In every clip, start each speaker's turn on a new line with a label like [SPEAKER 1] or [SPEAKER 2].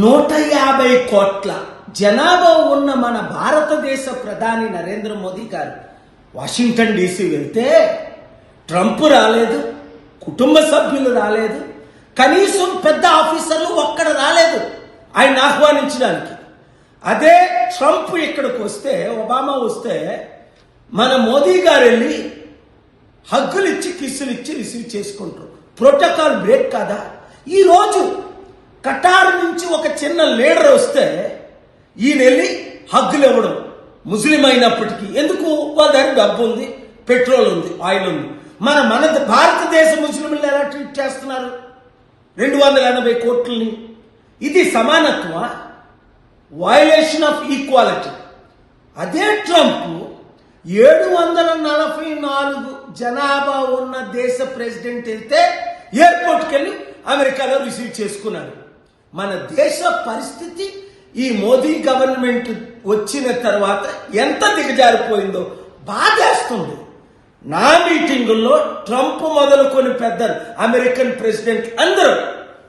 [SPEAKER 1] 150 కోట్ల జనాభా ఉన్న మన భారతదేశ ప్రధాని నరేంద్ర మోదీ గారు వాషింగ్టన్ డీసీ వెళ్తే ట్రంప్ రాలేదు, కుటుంబ సభ్యులు రాలేదు, కనీసం పెద్ద ఆఫీసర్లు ఒక్కడ రాలేదు ఆయన ఆహ్వానించడానికి. అదే ట్రంప్ ఇక్కడికి వస్తే, ఒబామా వస్తే మన మోదీ గారు వెళ్ళి హగ్గులు ఇచ్చి కిస్సులు ఇచ్చి రిసీవ్ చేసుకుంటారు. ప్రోటోకాల్ బ్రేక్ కాదా? ఈరోజు కటార్ నుంచి ఒక చిన్న లీడర్ వస్తే ఈయన వెళ్ళి హగ్గులు ఇవ్వడం, ముస్లిం అయినప్పటికీ. ఎందుకు? వాళ్ళ దగ్గర డబ్బు ఉంది, పెట్రోల్ ఉంది, ఆయిల్ ఉంది. మన భారతదేశ ముస్లింలు ఎలా ట్రీట్ చేస్తున్నారు? 280 కోట్లని. ఇది సమానత్వమా? Violation of equality. అదే ట్రంప్ 744 జనాభా ఉన్న దేశ ప్రెసిడెంట్ వెళ్తే ఎయిర్పోర్ట్కి వెళ్ళి అమెరికాలో రిసీవ్ చేసుకున్నాడు. మన దేశ పరిస్థితి ఈ మోదీ గవర్నమెంట్ వచ్చిన తర్వాత ఎంత దిగజారిపోయిందో బాధేస్తుంది. నా మీటింగుల్లో ట్రంప్ మొదలుకొని పెద్దలు, అమెరికన్ ప్రెసిడెంట్ అందరూ,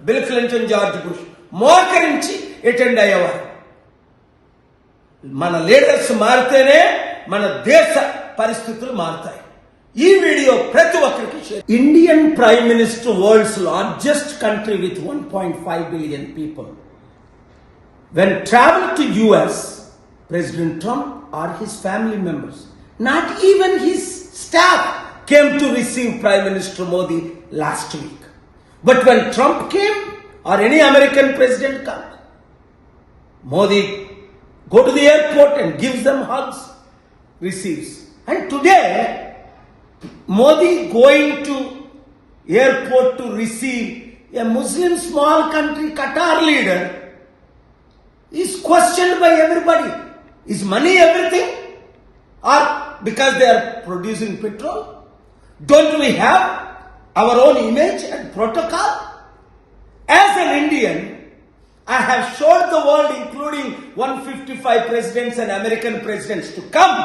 [SPEAKER 1] బిల్ క్లింటన్, జార్జ్ బుష్ మోకరించి అటెండ్ అయ్యేవారు. మన లీడర్స్ మారితేనే మన దేశ పరిస్థితులు మారుతాయి. ఈ వీడియో ప్రతి ఒక్కరికి share. Indian prime minister, world's largest country with 1.5 billion people, when travel to US, President Trump or his family members, not even his staff, came to receive Prime Minister Modi last week. But when Trump came, or any American president comes, Modi go to the airport and gives them hugs, receives. And today Modi going to airport to receive a Muslim small country Qatar leader is questioned by everybody. Is money everything? Or because they are producing petrol? Don't we have our own image and protocol? As an Indian, I have showed the world, including 155 presidents and American presidents, to come,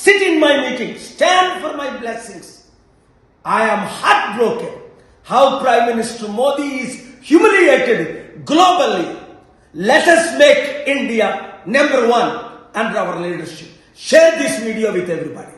[SPEAKER 1] sit in my meeting, stand for my blessings. I am heartbroken how Prime Minister Modi is humiliated globally. Let us make India number one under our leadership. Share this video with everybody.